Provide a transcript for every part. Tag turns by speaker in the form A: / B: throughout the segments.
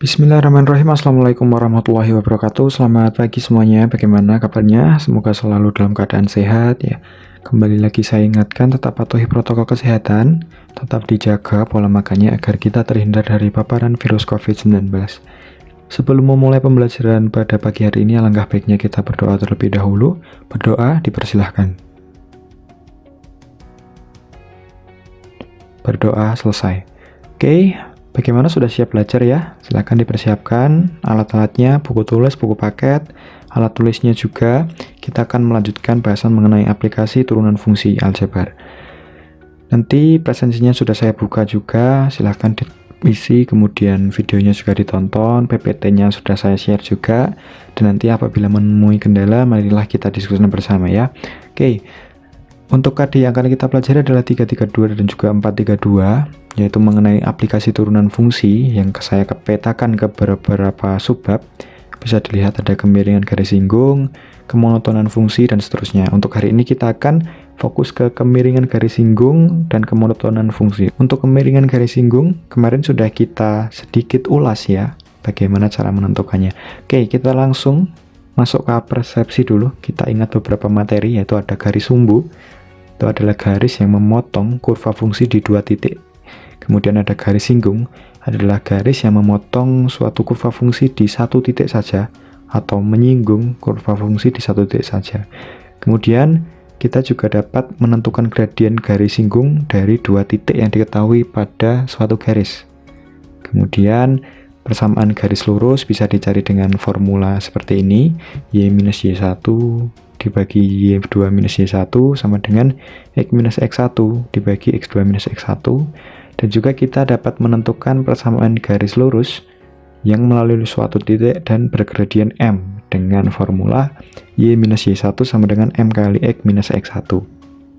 A: Bismillahirrahmanirrahim. Assalamualaikum warahmatullahi wabarakatuh. Selamat pagi semuanya. Bagaimana kabarnya? Semoga selalu dalam keadaan sehat ya. Kembali lagi saya ingatkan tetap patuhi protokol kesehatan, tetap dijaga pola makannya agar kita terhindar dari paparan virus COVID-19. Sebelum memulai pembelajaran pada pagi hari ini, alangkah baiknya kita berdoa terlebih dahulu. Berdoa dipersilahkan. Berdoa selesai. Oke. Bagaimana, sudah siap belajar ya? Silahkan dipersiapkan alat-alatnya, buku tulis, buku paket, alat tulisnya juga. Kita akan melanjutkan bahasan mengenai aplikasi turunan fungsi aljabar. Nanti presensinya sudah saya buka juga, silahkan diisi, kemudian videonya juga ditonton, PPT-nya sudah saya share juga. Dan nanti apabila menemui kendala, marilah kita diskusikan bersama ya. Oke. Untuk KD yang akan kita pelajari adalah 332 dan juga 432, yaitu mengenai aplikasi turunan fungsi yang saya petakan ke beberapa subbab. Bisa dilihat ada kemiringan garis singgung, kemonotonan fungsi, dan seterusnya. Untuk hari ini kita akan fokus ke kemiringan garis singgung dan kemonotonan fungsi. Untuk kemiringan garis singgung, kemarin sudah kita sedikit ulas ya, bagaimana cara menentukannya. Oke, kita langsung masuk ke persepsi dulu. Kita ingat beberapa materi, yaitu ada garis sumbu. Itu adalah garis yang memotong kurva fungsi di dua titik. Kemudian ada garis singgung, adalah garis yang memotong suatu kurva fungsi di satu titik saja, atau menyinggung kurva fungsi di satu titik saja. Kemudian kita juga dapat menentukan gradien garis singgung dari dua titik yang diketahui pada suatu garis. Kemudian persamaan garis lurus bisa dicari dengan formula seperti ini, y minus y1 dibagi y2 minus y1 sama dengan x minus x1 dibagi x2 minus x1. Dan juga kita dapat menentukan persamaan garis lurus yang melalui suatu titik dan bergradien m dengan formula y minus y1 sama dengan m kali x minus x1.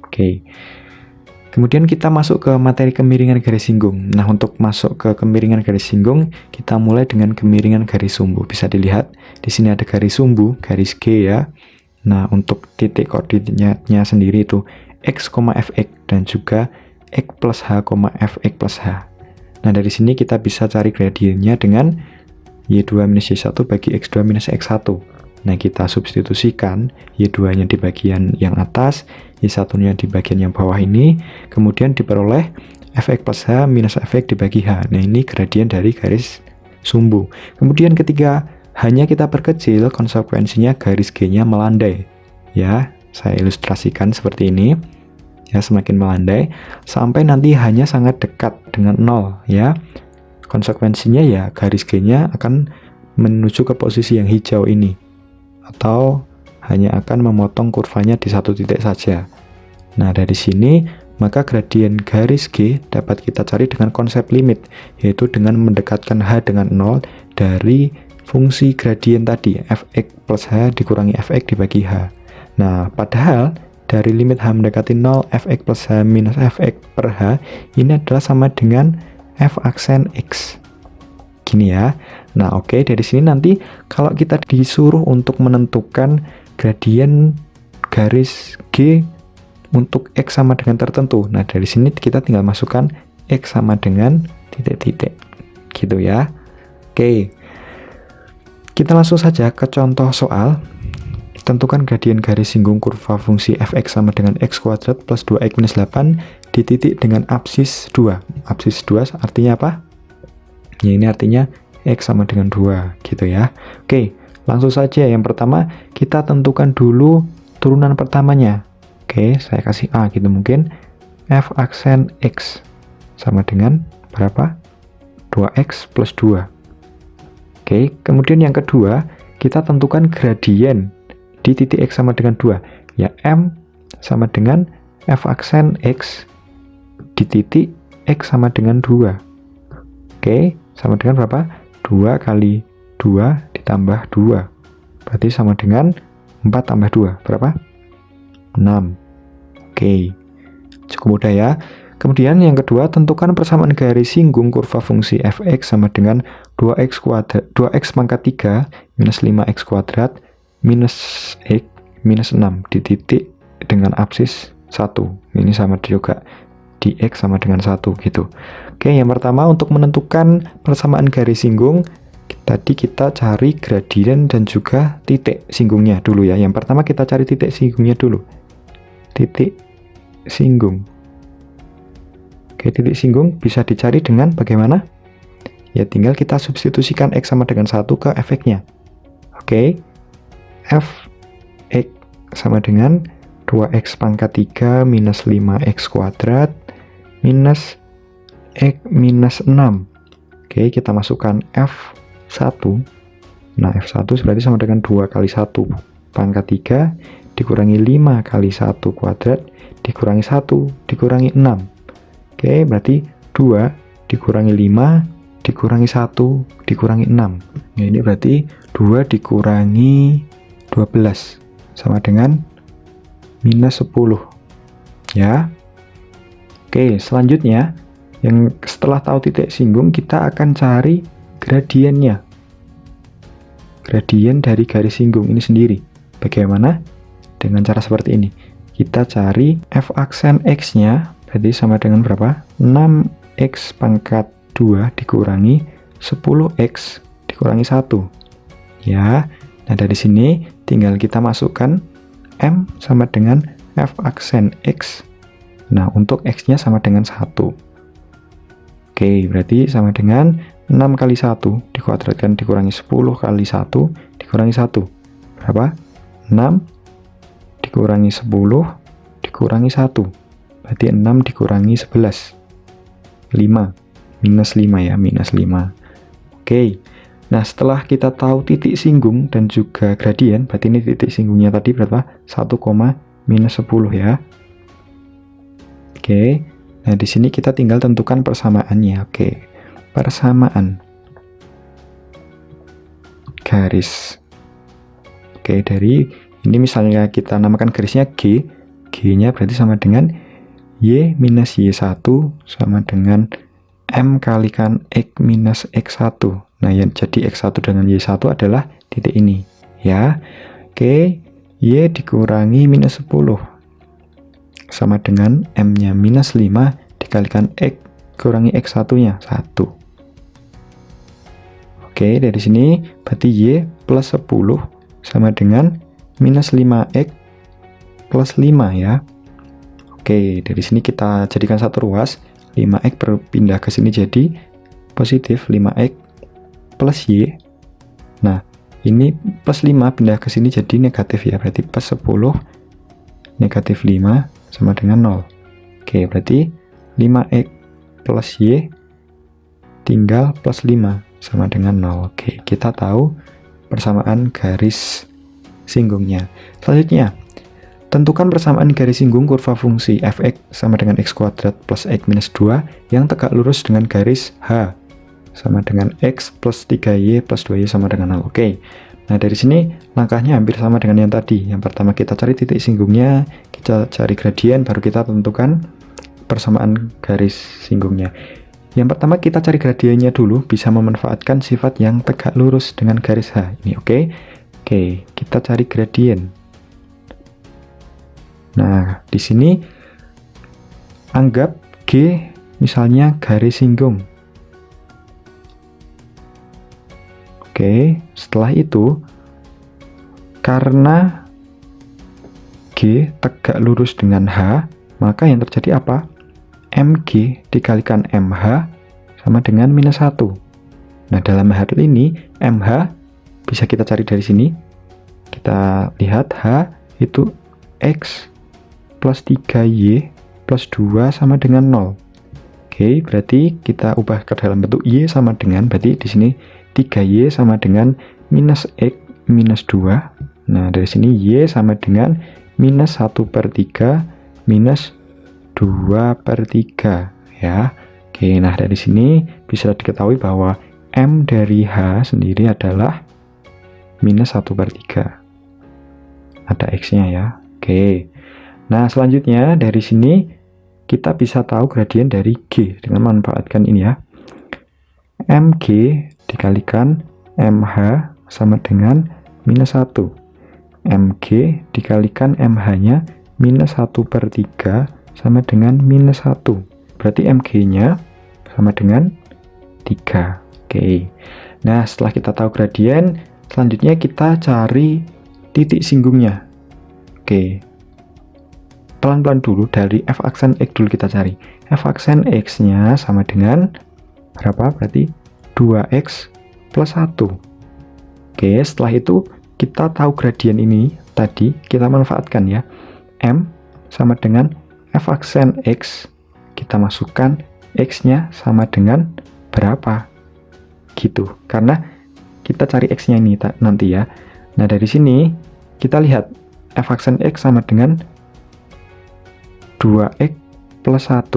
A: Oke. Kemudian kita masuk ke materi kemiringan garis singgung. Nah, untuk masuk ke kemiringan garis singgung, kita mulai dengan kemiringan garis sumbu. Bisa dilihat di sini ada garis sumbu, garis G ya. Nah, untuk titik koordinatnya sendiri itu x, fx dan juga x plus h, fx plus h. Nah, dari sini kita bisa cari gradiennya dengan y2 minus y1 bagi x2 minus x1. Nah, kita substitusikan y2-nya di bagian yang atas, y1-nya di bagian yang bawah ini, kemudian diperoleh fx plus h minus fx dibagi h. Nah, ini gradien dari garis sumbu. Kemudian ketika hanya kita perkecil, konsekuensinya garis G-nya melandai. Ya, saya ilustrasikan seperti ini. Ya, semakin melandai sampai nanti hanya sangat dekat dengan 0 ya. Konsekuensinya ya garis G-nya akan menuju ke posisi yang hijau ini, atau hanya akan memotong kurvanya di satu titik saja. Nah, dari sini maka gradien garis G dapat kita cari dengan konsep limit, yaitu dengan mendekatkan h dengan 0 dari fungsi gradien tadi, fx plus h dikurangi fx dibagi h. Nah, padahal dari limit h mendekati 0, fx plus h minus fx per h ini adalah sama dengan f aksen x. Gini ya. Nah, oke, dari sini nanti kalau kita disuruh untuk menentukan gradien garis G untuk x sama dengan tertentu. Nah, dari sini kita tinggal masukkan x sama dengan titik-titik. Gitu ya. Oke. Kita langsung saja ke contoh soal. Tentukan gradien garis singgung kurva fungsi fx sama dengan x kuadrat plus 2x minus 8 di titik dengan absis 2. Absis 2 artinya apa? Ya, ini artinya x sama dengan 2, gitu ya. Oke, langsung saja. Yang pertama, kita tentukan dulu turunan pertamanya. Oke, saya kasih A gitu mungkin. F aksen x sama dengan berapa? 2x plus 2. Oke, kemudian yang kedua, kita tentukan gradien di titik x sama dengan 2. Ya, M sama dengan F aksen x di titik x sama dengan 2. Oke, sama dengan berapa? 2 kali 2 ditambah 2. Berarti sama dengan 4 tambah 2. Berapa? 6. Oke, cukup mudah ya. Kemudian yang kedua, tentukan persamaan garis singgung kurva fungsi fx sama dengan 2x pangkat 3 minus 5x kuadrat minus x minus 6 di titik dengan absis 1. Ini sama juga di X sama dengan 1 gitu. Oke, yang pertama untuk menentukan persamaan garis singgung, Tadi kita cari gradien dan juga titik singgungnya dulu ya. Yang pertama kita cari titik singgungnya dulu. Titik singgung. Oke, titik singgung bisa dicari dengan bagaimana? Ya tinggal kita substitusikan X sama dengan 1 ke efeknya. Oke, f X sama dengan 2X pangkat 3 minus 5X kuadrat minus X minus 6. Oke, kita masukkan F1. Nah, F1 berarti sama dengan 2 kali 1 pangkat 3 dikurangi 5 kali 1 kuadrat dikurangi 1 dikurangi 6. Oke, berarti 2 dikurangi 5 dikurangi 1 dikurangi 6. Nah, ini berarti 2 dikurangi 12 sama dengan minus 10. Ya. Oke, selanjutnya yang setelah tahu titik singgung, kita akan cari gradiennya. Gradien dari garis singgung ini sendiri. Bagaimana? Dengan cara seperti ini. Kita cari f aksen X-nya, berarti sama dengan berapa? 6X pangkat 2 dikurangi 10X dikurangi 1. Ya, nah dari sini tinggal kita masukkan M sama dengan f aksen X. Nah, untuk X-nya sama dengan 1. Oke, berarti sama dengan 6 kali 1 dikuadratkan dikurangi 10 kali 1 dikurangi 1. Berapa? 6 dikurangi 10 dikurangi 1. Berarti 6 dikurangi 11. 5. Minus 5 ya, minus 5. Oke. Nah, setelah kita tahu titik singgung dan juga gradien, berarti ini titik singgungnya tadi berapa? 1, minus 10 ya. Oke. Nah, di sini kita tinggal tentukan persamaannya. Oke. Persamaan garis. Oke, dari ini misalnya kita namakan garisnya G. G-nya berarti sama dengan Y minus Y1 sama dengan M kalikan X minus X1. Nah, yang jadi X1 dengan Y1 adalah titik ini. Ya. Oke. Y dikurangi minus 10. Sama dengan M-nya minus 5 dikalikan X kurangi X1-nya 1. Oke, dari sini berarti Y plus 10 sama dengan minus 5X plus 5 ya. Oke, dari sini kita jadikan satu ruas. 5X berpindah ke sini jadi positif 5X plus Y. Nah, ini plus 5 pindah ke sini jadi negatif ya. Berarti plus 10 negatif 5 sama dengan 0. Oke, berarti 5X plus Y tinggal plus 5 sama dengan 0. Oke, kita tahu persamaan garis singgungnya. Selanjutnya, tentukan persamaan garis singgung kurva fungsi f(x) sama dengan x kuadrat plus x minus 2 yang tegak lurus dengan garis H sama dengan x plus 3y plus 2y sama dengan 0. Oke. Nah, dari sini langkahnya hampir sama dengan yang tadi. Yang pertama kita cari titik singgungnya, kita cari gradien, baru kita tentukan persamaan garis singgungnya. Yang pertama kita cari gradiennya dulu, bisa memanfaatkan sifat yang tegak lurus dengan garis H. Ini oke. Oke, kita cari gradien. Nah, di sini anggap G misalnya garis singgung. Oke, setelah itu karena G tegak lurus dengan H, maka yang terjadi apa? MG dikalikan MH sama dengan minus 1. Nah, dalam hal ini MH bisa kita cari dari sini. Kita lihat H itu X plus 3Y plus 2 sama dengan 0. Oke, berarti kita ubah ke dalam bentuk Y sama dengan, berarti di sini 3Y sama dengan minus X minus 2. Nah, dari sini Y sama dengan minus 1/3 minus 2/3 ya. Oke, nah dari sini bisa diketahui bahwa M dari H sendiri adalah minus 1/3. Ada X-nya ya. Oke. Nah, selanjutnya dari sini kita bisa tahu gradien dari G dengan memanfaatkan ini ya. MG dikalikan MH sama dengan minus 1. MG dikalikan MH-nya minus 1/3 sama dengan minus 1. Berarti MG-nya sama dengan 3. Oke. Nah, setelah kita tahu gradien, selanjutnya kita cari titik singgungnya. Oke, pelan-pelan dulu, dari f aksen X dulu kita cari. F aksen X-nya sama dengan berapa? Berarti 2X plus 1. Oke, setelah itu kita tahu gradien ini tadi, kita manfaatkan ya. M sama dengan f aksen X, kita masukkan X-nya sama dengan berapa? Gitu, karena kita cari X-nya ini nanti ya. Nah, dari sini kita lihat f aksen X sama dengan 2X plus 1.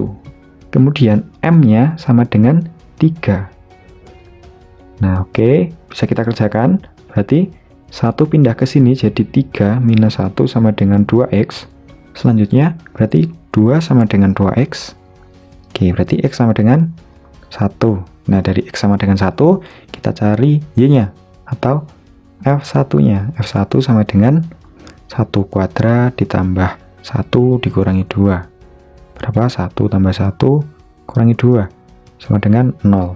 A: Kemudian M-nya sama dengan 3. Nah, oke, bisa kita kerjakan. Berarti 1 pindah ke sini jadi 3 minus 1 sama dengan 2X. Selanjutnya berarti 2 sama dengan 2X. Oke, berarti X sama dengan 1. Nah, dari X sama dengan 1, kita cari Y-nya atau F1-nya. F1 sama dengan 1 kuadrat ditambah 1 dikurangi 2. Berapa? 1 tambah 1 kurangi 2 sama dengan 0.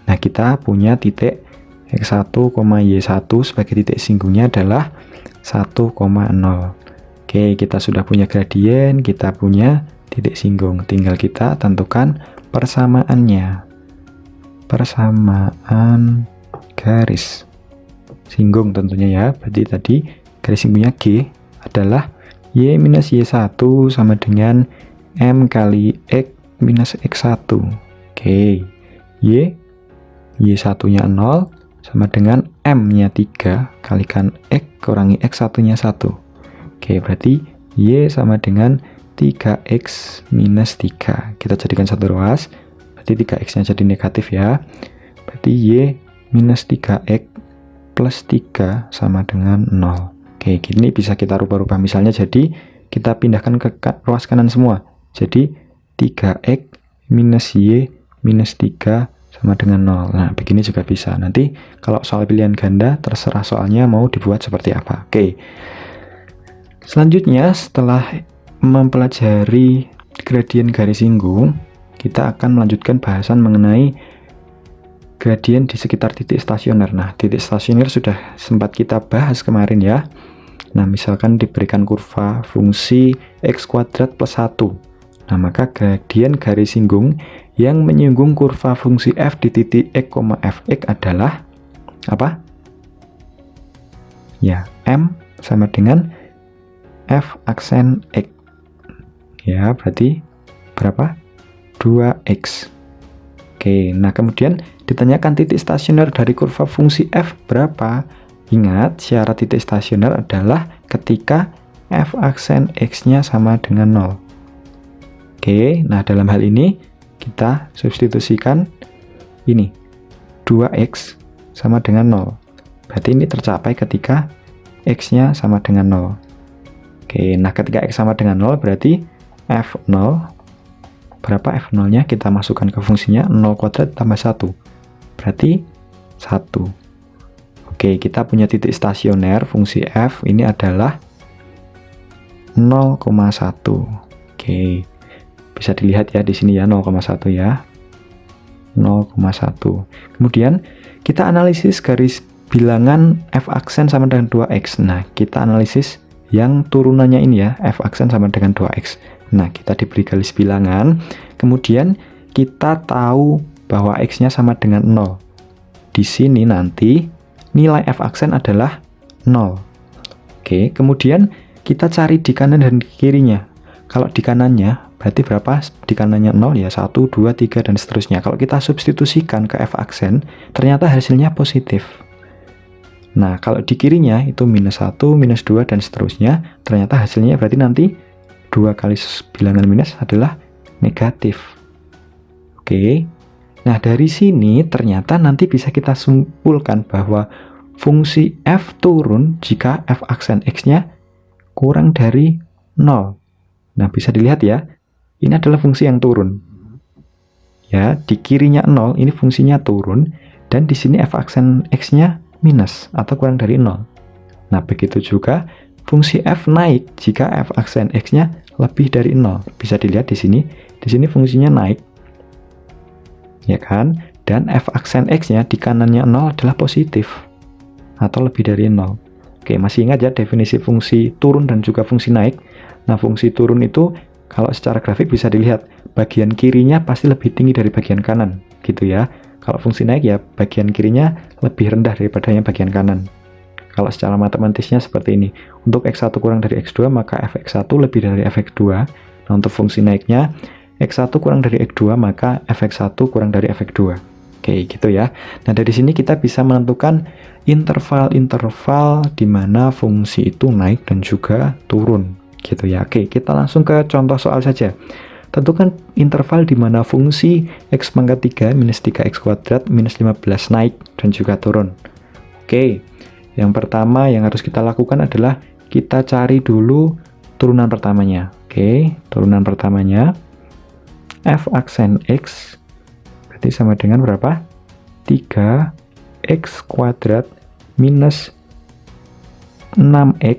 A: Nah, kita punya titik X1, Y1 sebagai titik singgungnya adalah 1,0. Oke, kita sudah punya gradien, kita punya titik singgung. Tinggal kita tentukan persamaannya. Persamaan garis singgung tentunya ya. Berarti tadi garis singgungnya G adalah Y minus Y1 sama dengan M kali X minus X1. Oke, Y1-nya 0 sama dengan M-nya 3 kalikan X kurangi X1-nya 1. Oke, berarti Y sama dengan 3X minus 3. Kita jadikan satu ruas, berarti 3X-nya jadi negatif ya. Berarti Y minus 3X plus 3 sama dengan 0. Oke, gini bisa kita rubah-rubah. Misalnya jadi kita pindahkan ke ruas kanan semua. Jadi 3X minus Y minus 3 sama dengan 0. Nah, begini juga bisa. Nanti kalau soal pilihan ganda, terserah soalnya mau dibuat seperti apa. Oke. Selanjutnya, setelah mempelajari gradien garis singgung, kita akan melanjutkan bahasan mengenai gradien di sekitar titik stasioner. Nah, titik stasioner sudah sempat kita bahas kemarin ya. Nah, misalkan diberikan kurva fungsi X kuadrat plus 1. Nah, maka gradien garis singgung yang menyinggung kurva fungsi f di titik X, Fx adalah apa? Ya, M sama dengan f aksen X. Ya, berarti berapa? 2X. Oke, nah kemudian ditanyakan titik stasioner dari kurva fungsi f berapa? Ingat, syarat titik stasioner adalah ketika f aksen X-nya sama dengan 0. Oke, nah dalam hal ini kita substitusikan ini 2X sama dengan 0. Berarti ini tercapai ketika X-nya sama dengan 0. Oke, nah ketika X sama dengan 0 berarti F0, berapa F0-nya kita masukkan ke fungsinya 0 kuadrat tambah 1. Berarti 1. Oke, kita punya titik stasioner fungsi F ini adalah 0,1. Oke. Bisa dilihat ya di sini ya 0,1 ya. 0,1. Kemudian kita analisis garis bilangan f aksen sama dengan 2x. Nah, kita analisis yang turunannya ini ya, f aksen sama dengan 2x. Nah, kita diberi garis bilangan, kemudian kita tahu bahwa x-nya sama dengan 0. Di sini nanti nilai f aksen adalah 0. Oke, kemudian kita cari di kanan dan di kirinya. Kalau di kanannya berarti berapa? Di kanannya 0 ya, 1, 2, 3 dan seterusnya. Kalau kita substitusikan ke f aksen, ternyata hasilnya positif. Nah, kalau di kirinya itu minus 1, minus 2 dan seterusnya, ternyata hasilnya berarti nanti 2 kali bilangan minus adalah negatif. Oke. Nah, dari sini ternyata nanti bisa kita simpulkan bahwa fungsi f turun jika f aksen x-nya kurang dari 0. Nah, bisa dilihat ya, ini adalah fungsi yang turun. Ya, di kirinya 0, ini fungsinya turun, dan di sini f aksen x-nya minus atau kurang dari 0. Nah, begitu juga fungsi f naik jika f aksen x-nya lebih dari 0. Bisa dilihat di sini fungsinya naik. Ya kan? dan f aksen x-nya di kanannya 0 adalah positif atau lebih dari 0. Oke, masih ingat ya definisi fungsi turun dan juga fungsi naik? Nah, fungsi turun itu kalau secara grafik bisa dilihat bagian kirinya pasti lebih tinggi dari bagian kanan, gitu ya. Kalau fungsi naik ya bagian kirinya lebih rendah daripada yang bagian kanan. Kalau secara matematisnya seperti ini. Untuk x1 kurang dari x2 maka fx1 lebih dari fx2. Nah, untuk fungsi naiknya x1 kurang dari x2 maka fx1 kurang dari fx2. Oke, gitu ya. Nah, dari sini kita bisa menentukan interval-interval di mana fungsi itu naik dan juga turun, gitu ya. Oke, kita langsung ke contoh soal saja. Tentukan interval di mana fungsi x pangkat 3 minus 3x kuadrat minus 15 naik dan juga turun. Oke, yang pertama yang harus kita lakukan adalah kita cari dulu turunan pertamanya. Oke, turunan pertamanya f aksen x berarti sama dengan berapa? 3x kuadrat minus 6x.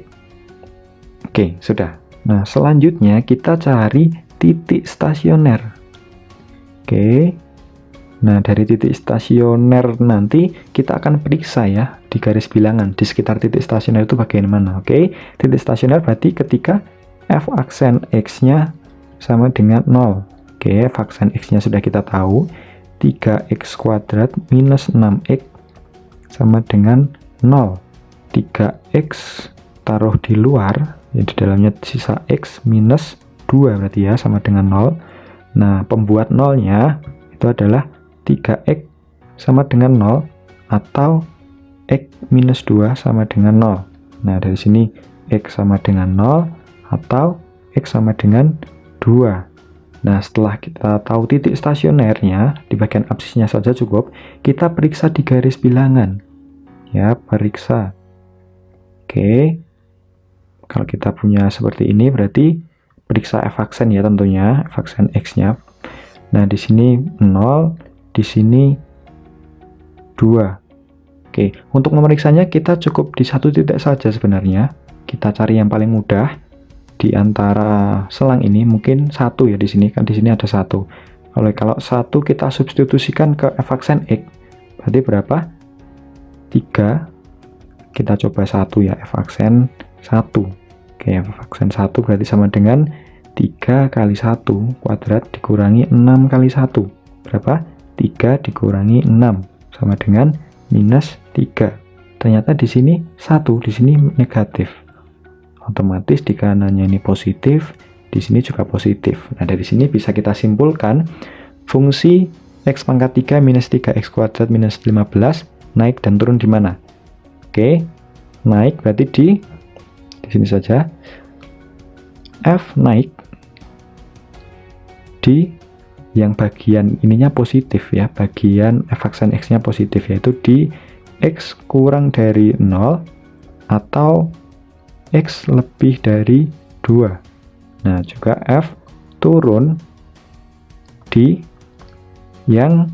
A: Oke, sudah. Nah, selanjutnya kita cari titik stasioner. Oke. Nah, dari titik stasioner nanti kita akan periksa ya di garis bilangan di sekitar titik stasioner itu bagian mana. Oke. Titik stasioner berarti ketika f aksen x-nya sama dengan 0. Oke, f aksen x-nya sudah kita tahu. 3x kuadrat minus 6x sama dengan 0. 3x taruh di luar, ya di dalamnya sisa x minus 2 berarti ya sama dengan 0. Nah, pembuat nolnya itu adalah 3x sama dengan 0 atau x minus 2 sama dengan 0. Nah, dari sini x sama dengan 0 atau x sama dengan 2. Nah, setelah kita tahu titik stasionernya, di bagian absisnya saja cukup, kita periksa di garis bilangan. Ya, periksa. Oke. Kalau kita punya seperti ini, berarti periksa f aksen ya tentunya, f aksen x-nya. Nah, di sini 0, di sini 2. Oke, untuk memeriksanya kita cukup di satu titik saja sebenarnya. Kita cari yang paling mudah. Di antara selang ini mungkin 1 ya di sini, kan di sini ada 1. Kalau 1 kita substitusikan ke f aksen x, berarti berapa? 3. Kita coba 1 ya, f aksen 1. Oke, f aksen 1 berarti sama dengan 3 kali 1 kuadrat dikurangi 6 kali 1. Berapa? 3 dikurangi 6 sama dengan minus 3. Ternyata di sini 1, di sini negatif. Otomatis di kanannya ini positif, di sini juga positif. Nah, dari sini bisa kita simpulkan fungsi x pangkat 3 minus 3x kuadrat minus 15 naik dan turun di mana? Oke, naik berarti di sini saja. F naik di yang bagian ininya positif ya, bagian f aksen x-nya positif, yaitu di x kurang dari 0 atau x lebih dari 2. Nah, juga f turun di yang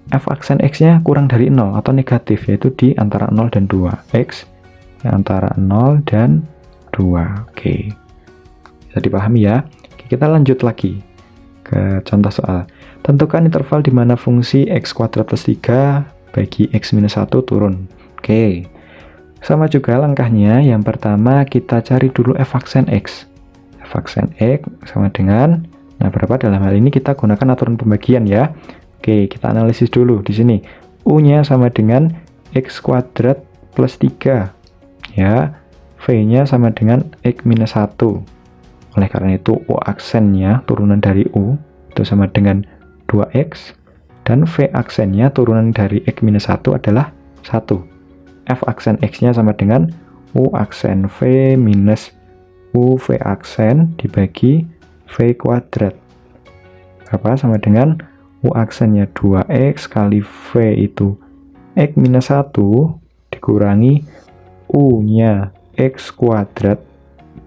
A: f aksen x-nya kurang dari 0 atau negatif, yaitu di antara 0 dan 2. X antara 0 dan 2. Oke. Bisa dipahami ya? Oke, kita lanjut lagi ke contoh soal. Tentukan interval di mana fungsi x kuadrat plus 3 bagi x minus 1 turun. Oke. Sama juga langkahnya, yang pertama kita cari dulu f aksen x. F aksen x sama dengan, nah berapa dalam hal ini kita gunakan aturan pembagian ya. Oke, kita analisis dulu di sini. U-nya sama dengan x kuadrat plus 3. Ya, V-nya sama dengan x minus 1. Oleh karena itu, U aksennya turunan dari U itu sama dengan 2x. Dan V aksennya turunan dari x minus 1 adalah 1. F aksen x-nya sama dengan U aksen V minus U V aksen dibagi V kuadrat. Berapa? Sama dengan U aksennya 2x kali V itu x minus 1 dikurangi U-nya x kuadrat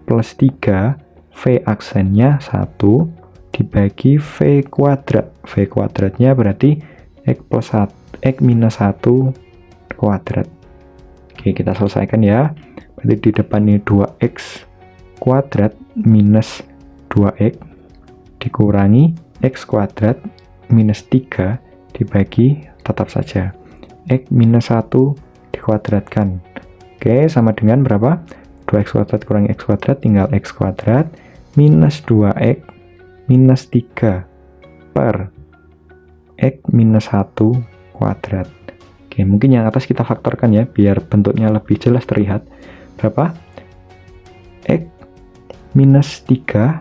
A: plus 3, V aksennya 1 dibagi V kuadrat. V kuadratnya berarti x plus 1, x minus 1 kuadrat. Oke, kita selesaikan ya. Berarti di depan ini 2x kuadrat minus 2x dikurangi x kuadrat minus 3 dibagi tetap saja. X minus 1 dikuadratkan. Oke, sama dengan berapa? 2x kuadrat kurangi x kuadrat, tinggal x kuadrat minus 2x minus 3 per x minus 1 kuadrat. Oke, mungkin yang atas kita faktorkan ya, biar bentuknya lebih jelas terlihat. Berapa? X minus 3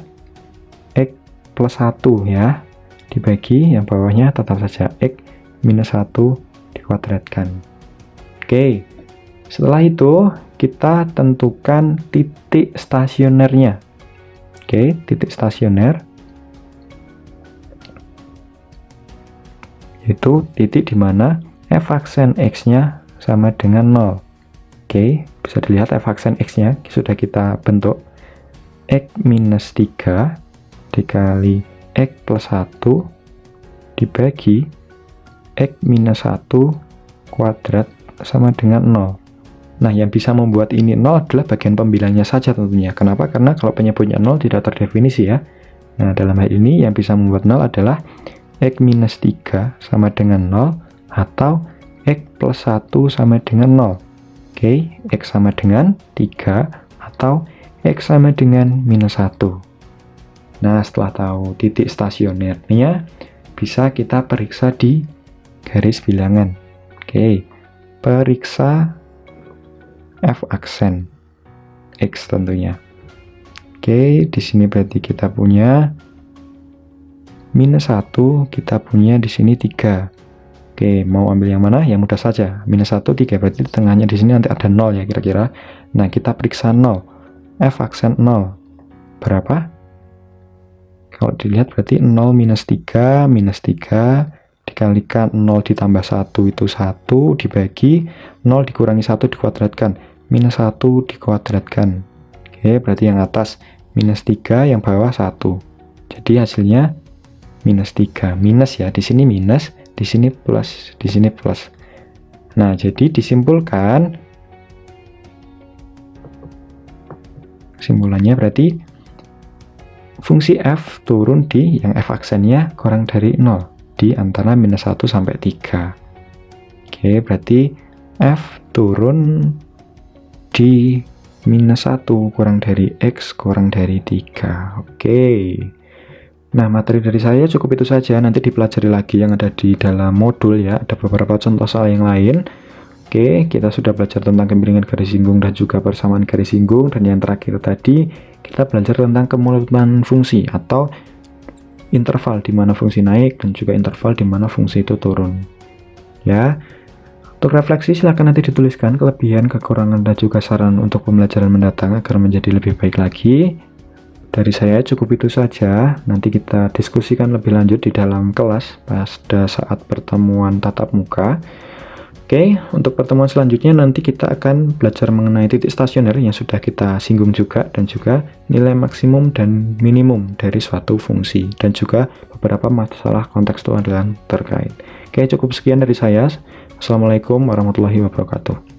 A: x plus 1 ya, dibagi yang bawahnya tetap saja x minus 1 dikuadratkan. Oke, setelah itu kita tentukan titik stasionernya. Oke, titik stasioner yaitu titik di mana f aksen x-nya sama dengan 0. Oke, bisa dilihat f aksen x-nya sudah kita bentuk. X minus 3 dikali x plus 1 dibagi x minus 1 kuadrat sama dengan 0. Nah, yang bisa membuat ini 0 adalah bagian pembilangnya saja tentunya. Kenapa? Karena kalau penyebutnya 0 tidak terdefinisi ya. Nah, dalam hal ini yang bisa membuat 0 adalah x minus 3 sama dengan 0 atau x plus 1 sama dengan 0. Oke, x sama dengan 3 atau x sama dengan minus 1. Nah, setelah tahu titik stasionernya, bisa kita periksa di garis bilangan. Oke, periksa f aksen x tentunya. Oke, di sini berarti kita punya minus 1, kita punya di sini 3. Oke, mau ambil yang mana? Yang mudah saja. Minus 1, 3, berarti di tengahnya di sini nanti ada 0 ya kira-kira. Nah, kita periksa 0. F aksen 0. Berapa? Kalau dilihat berarti 0 minus 3 dikalikan 0 ditambah 1 itu 1 dibagi 0 dikurangi 1 dikuadratkan. Minus 1 dikuadratkan. Oke, berarti yang atas minus 3, yang bawah 1. Jadi hasilnya minus 3. Minus ya, di sini minus, di sini plus, di sini plus. Nah, jadi disimpulkan, kesimpulannya berarti fungsi f turun di yang f aksennya kurang dari 0 di antara minus 1 sampai 3. Oke, berarti f turun di minus 1 kurang dari x kurang dari 3. Oke. Nah, materi dari saya cukup itu saja. Nanti dipelajari lagi yang ada di dalam modul ya. Ada beberapa contoh soal yang lain. Oke, kita sudah belajar tentang kemiringan garis singgung dan juga persamaan garis singgung. Dan yang terakhir tadi, kita belajar tentang kemonotonan fungsi atau interval di mana fungsi naik dan juga interval di mana fungsi itu turun. Ya, untuk refleksi silahkan nanti dituliskan kelebihan, kekurangan, dan juga saran untuk pembelajaran mendatang agar menjadi lebih baik lagi. Dari saya cukup itu saja. Nanti kita diskusikan lebih lanjut di dalam kelas pada saat pertemuan tatap muka. Oke, untuk pertemuan selanjutnya nanti kita akan belajar mengenai titik stasioner yang sudah kita singgung juga, dan juga nilai maksimum dan minimum dari suatu fungsi, dan juga beberapa masalah kontekstual dan terkait. Oke, cukup sekian dari saya. Assalamualaikum warahmatullahi wabarakatuh.